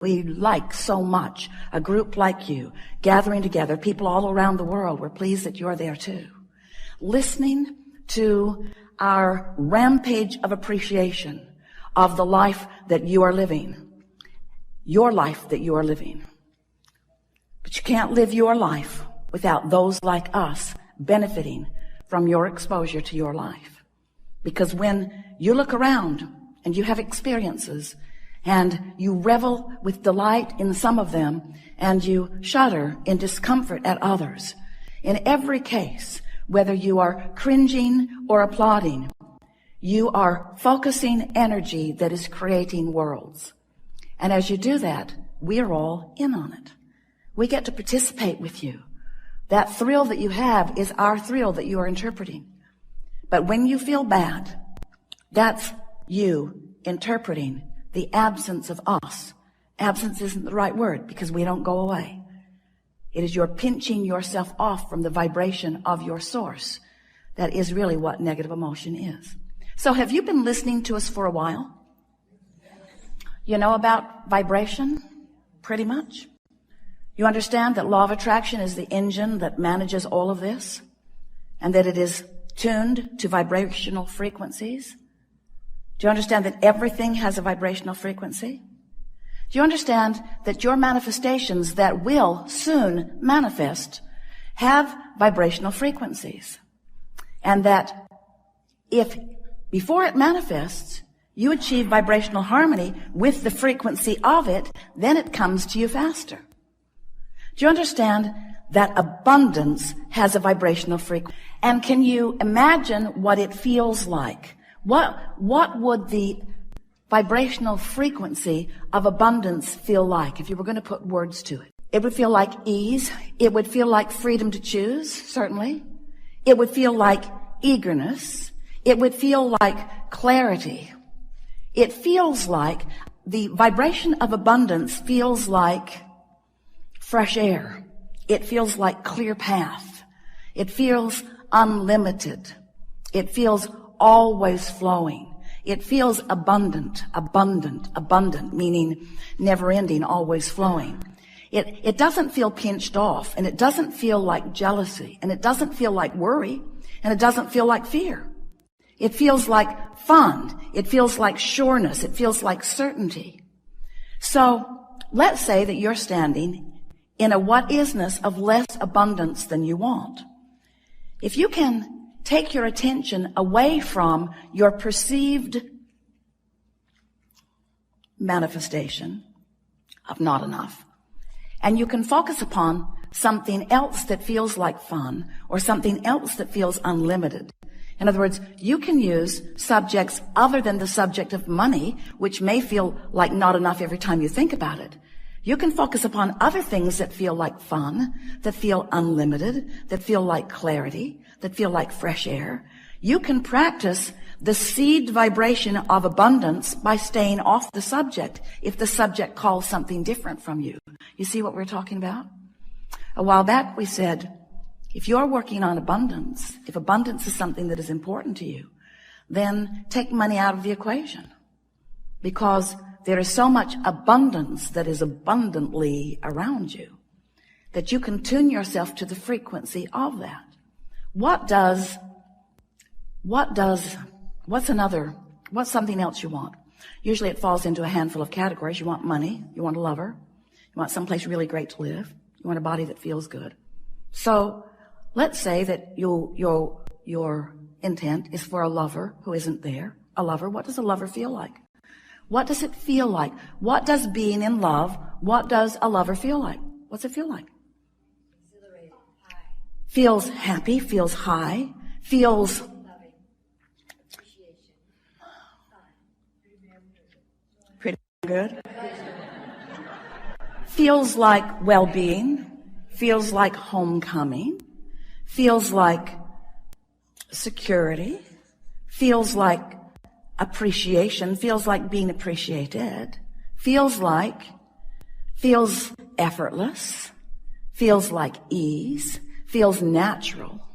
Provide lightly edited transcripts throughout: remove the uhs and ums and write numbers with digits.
We like so much a group like you, gathering together, people all around the world. We're pleased that you're there too. Listening to our rampage of appreciation of the life that you are living. Your life that you are living. But you can't live your life without those like us benefiting from your exposure to your life. Because when you look around and you have experiences and you revel with delight in some of them and you shudder in discomfort at others, in every case, whether you are cringing or applauding, you are focusing energy that is creating worlds. And as you do that, we are all in on it. We get to participate with you. That thrill that you have is our thrill that you are interpreting. But when you feel bad, that's you interpreting the absence of us. Absence isn't the right word because we don't go away. It is your pinching yourself off from the vibration of your source. That is really what negative emotion is. So have you been listening to us for a while? You know about vibration? Pretty much. You understand that law of attraction is the engine that manages all of this, and that it is tuned to vibrational frequencies? Do you understand that everything has a vibrational frequency? Do you understand that your manifestations that will soon manifest have vibrational frequencies? And that if before it manifests, you achieve vibrational harmony with the frequency of it, then it comes to you faster. Do you understand that abundance has a vibrational frequency? And can you imagine what it feels like? What would the vibrational frequency of abundance feel like if you were going to put words to it? It would feel like ease. It would feel like freedom to choose, certainly. It would feel like eagerness. It would feel like clarity. It feels like the vibration of abundance feels like fresh air. It feels like clear path. It feels unlimited. It feels always flowing. It feels abundant, meaning never ending, always flowing. It doesn't feel pinched off, and it doesn't feel like jealousy, and it doesn't feel like worry, and it doesn't feel like fear. It feels like fun. It feels like sureness. It feels like certainty. So let's say that you're standing in a what-isness of less abundance than you want. If you can take your attention away from your perceived manifestation of not enough, and you can focus upon something else that feels like fun or something else that feels unlimited. In other words, you can use subjects other than the subject of money, which may feel like not enough every time you think about it. You can focus upon other things that feel like fun, that feel unlimited, that feel like clarity, that feel like fresh air. You can practice the seed vibration of abundance by staying off the subject if the subject calls something different from you. You see what we're talking about? A while back we said, if you're working on abundance, if abundance is something that is important to you, then take money out of the equation. Because there is so much abundance that is abundantly around you that you can tune yourself to the frequency of that. What's something else you want? Usually it falls into a handful of categories. You want money, you want a lover, you want someplace really great to live, you want a body that feels good. So let's say that your intent is for a lover who isn't there. A lover, what does a lover feel like? What does it feel like? What does being in love, what does a lover feel like? What's it feel like? Exhilarated, high. Feels happy, feels high, feels Loving. Appreciation. pretty good. Feels like well-being, feels like homecoming, feels like security, feels like appreciation, feels like being appreciated, feels effortless, feels like ease, feels natural,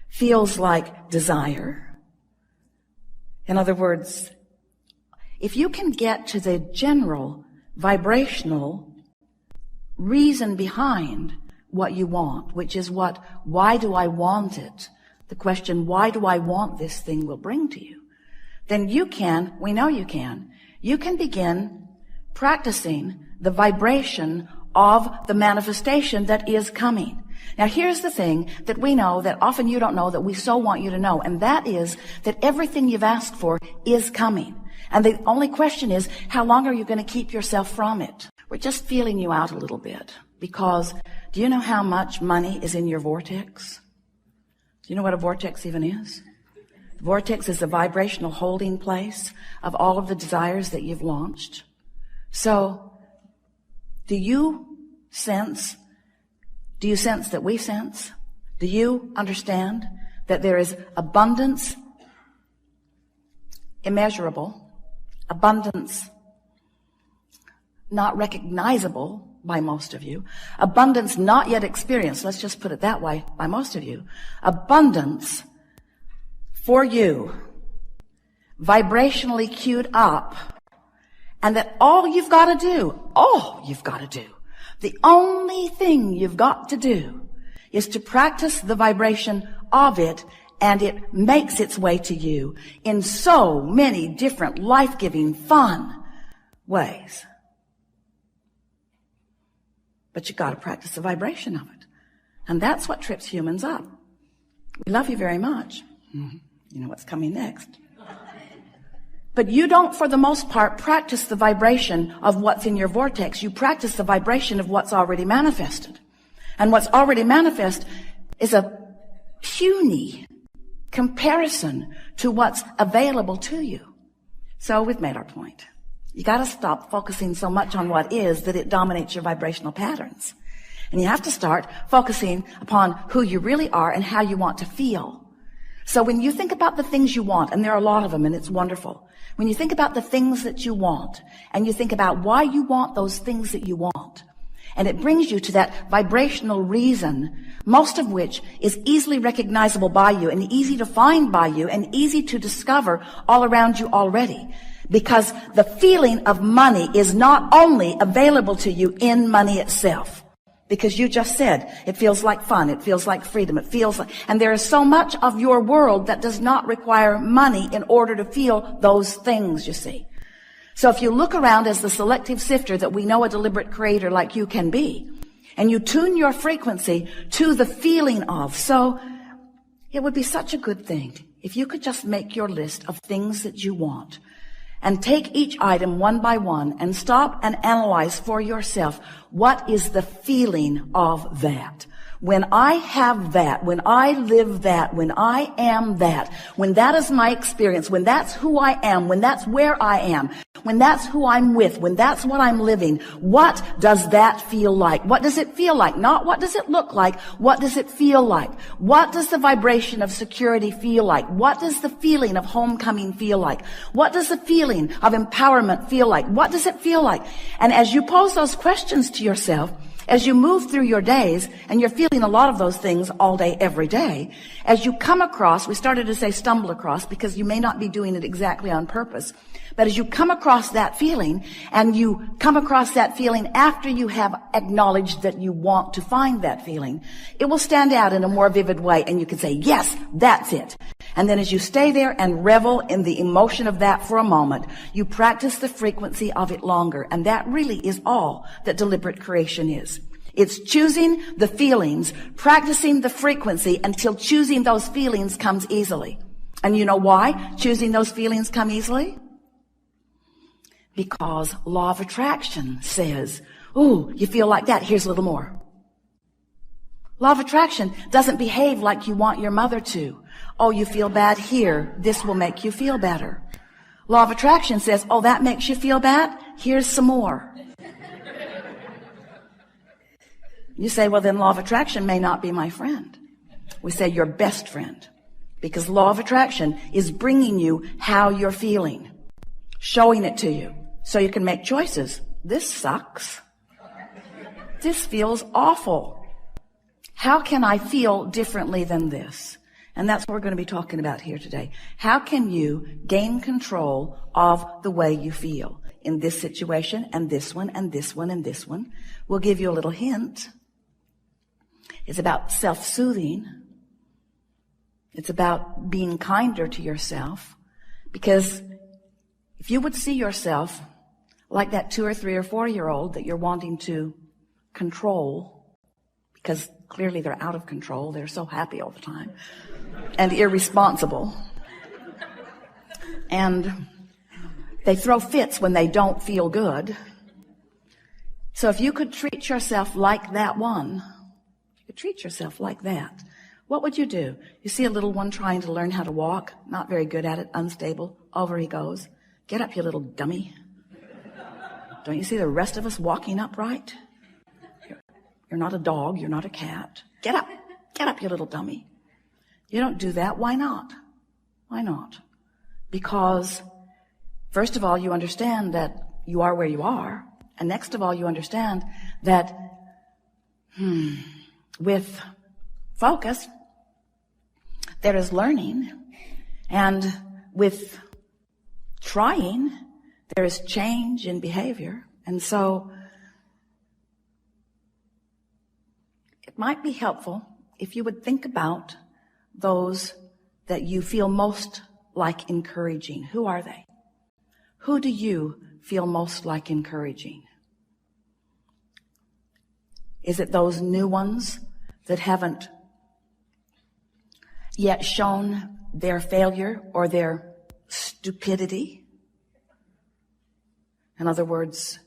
feels like desire. In other words, if you can get to the general vibrational reason behind what you want, which is why do I want it? The question, why do I want this thing, will bring to you. Then we know you can begin practicing the vibration of the manifestation that is coming. Now here's the thing that we know that often you don't know that we so want you to know, and that is that everything you've asked for is coming. And the only question is, how long are you going to keep yourself from it? We're just feeling you out a little bit, because do you know how much money is in your vortex? Do you know what a vortex even is? The vortex is a vibrational holding place of all of the desires that you've launched. So, do you sense that we sense? Do you understand that there is abundance, immeasurable, abundance not recognizable by most of you, abundance not yet experienced, let's just put it that way, by most of you, abundance for you, vibrationally queued up, and that all you've got to do, the only thing you've got to do is to practice the vibration of it, and it makes its way to you in so many different life-giving, fun ways. But you've got to practice the vibration of it. And that's what trips humans up. We love you very much. You know what's coming next. But you don't, for the most part, practice the vibration of what's in your vortex. You practice the vibration of what's already manifested. And what's already manifest is a puny comparison to what's available to you. So we've made our point. You got to stop focusing so much on what is that it dominates your vibrational patterns. And you have to start focusing upon who you really are and how you want to feel. So when you think about the things you want, and there are a lot of them, and it's wonderful. When you think about the things that you want, and you think about why you want those things that you want, and it brings you to that vibrational reason, most of which is easily recognizable by you, and easy to find by you, and easy to discover all around you already. Because the feeling of money is not only available to you in money itself. Because you just said, it feels like fun, it feels like freedom, it feels like, and there is so much of your world that does not require money in order to feel those things, you see. So if you look around as the selective sifter that we know a deliberate creator like you can be, and you tune your frequency to the feeling of, so it would be such a good thing if you could just make your list of things that you want, and take each item one by one and stop and analyze for yourself, what is the feeling of that? When I have that, when I live that, when I am that, when that is my experience, when that's who I am, when that's where I am, when that's who I'm with, when that's what I'm living, what does that feel like? What does it feel like? Not what does it look like? What does it feel like? What does the vibration of security feel like? What does the feeling of homecoming feel like? What does the feeling of empowerment feel like? What does it feel like? And as you pose those questions to yourself, as you move through your days, and you're feeling a lot of those things all day, every day, as you come across, we started to say stumble across because you may not be doing it exactly on purpose, but as you come across that feeling, and you come across that feeling after you have acknowledged that you want to find that feeling, it will stand out in a more vivid way, and you can say, yes, that's it. And then as you stay there and revel in the emotion of that for a moment, you practice the frequency of it longer. And that really is all that deliberate creation is. It's choosing the feelings, practicing the frequency until choosing those feelings comes easily. And you know why choosing those feelings come easily? Because law of attraction says, ooh, you feel like that, here's a little more. Law of attraction doesn't behave like you want your mother to. Oh, you feel bad here, this will make you feel better. Law of attraction says, oh, that makes you feel bad? Here's some more. You say, well, then law of attraction may not be my friend. We say your best friend. Because law of attraction is bringing you how you're feeling, showing it to you so you can make choices. This sucks. This feels awful. How can I feel differently than this? And that's what we're going to be talking about here today. How can you gain control of the way you feel? in this situation and this one and this one and this one. We'll give you a little hint. It's about self-soothing. It's about being kinder to yourself. Because if you would see yourself like that 2 or 3 or 4-year-old that you're wanting to control, because clearly they're out of control, they're so happy all the time, and irresponsible, and they throw fits when they don't feel good. So if you could treat yourself like that one, you could treat yourself like that, what would you do? You see a little one trying to learn how to walk, not very good at it, unstable, over he goes. Get up, you little dummy. Don't you see the rest of us walking upright? You're not a dog, you're not a cat. Get up, you little dummy. You don't do that. Why not? Why not? Because, first of all, you understand that you are where you are. And next of all, you understand that, with focus, there is learning. And with trying, there is change in behavior. And so, it might be helpful if you would think about those that you feel most like encouraging. Who are they? Who do you feel most like encouraging? Is it those new ones that haven't yet shown their failure or their stupidity? In other words,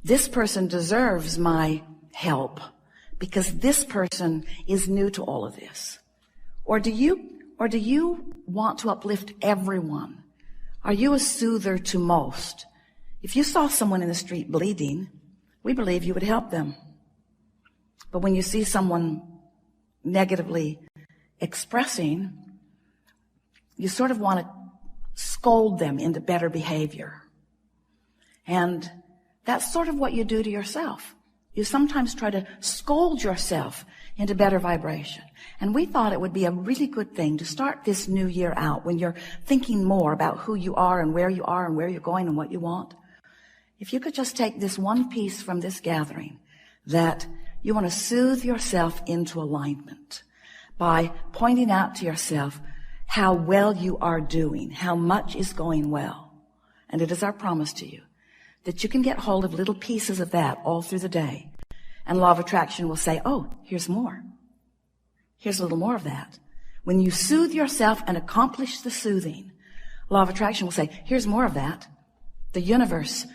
this person deserves my help because this person is new to all of this. Or do you want to uplift everyone? Are you a soother to most? If you saw someone in the street bleeding, we believe you would help them. But when you see someone negatively expressing, you sort of want to scold them into better behavior. And that's sort of what you do to yourself. You sometimes try to scold yourself into better vibration. And we thought it would be a really good thing to start this new year out when you're thinking more about who you are and where you're going and what you want. If you could just take this one piece from this gathering, that you want to soothe yourself into alignment by pointing out to yourself how well you are doing, how much is going well. And it is our promise to you that you can get hold of little pieces of that all through the day. And law of attraction will say, oh, here's more. Here's a little more of that. When you soothe yourself and accomplish the soothing, law of attraction will say, here's more of that. The universe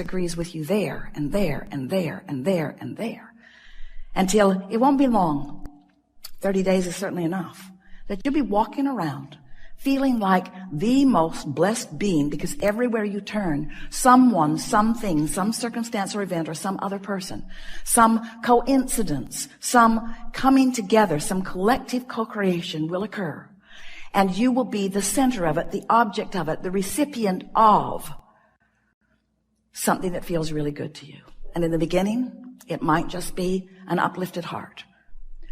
agrees with you there and there and there and there and there. Until it won't be long. 30 days is certainly enough. That you'll be walking around feeling like the most blessed being, because everywhere you turn, someone, something, some circumstance or event or some other person, some coincidence, some coming together, some collective co-creation will occur. And you will be the center of it, the object of it, the recipient of something that feels really good to you. And in the beginning, it might just be an uplifted heart.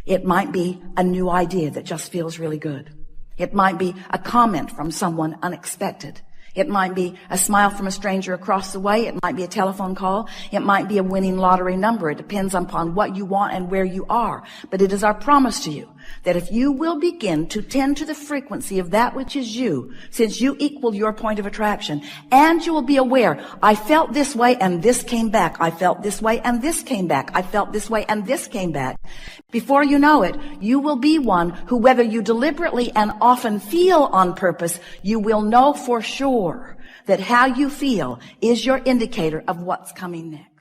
It might be a new idea that just feels really good. It might be a comment from someone unexpected. It might be a smile from a stranger across the way. It might be a telephone call. It might be a winning lottery number. It depends upon what you want and where you are. But it is our promise to you that if you will begin to tend to the frequency of that which is you, since you equal your point of attraction, and you will be aware, I felt this way and this came back. I felt this way and this came back. I felt this way and this came back. Before you know it, you will be one who, whether you deliberately and often feel on purpose, you will know for sure that how you feel is your indicator of what's coming next.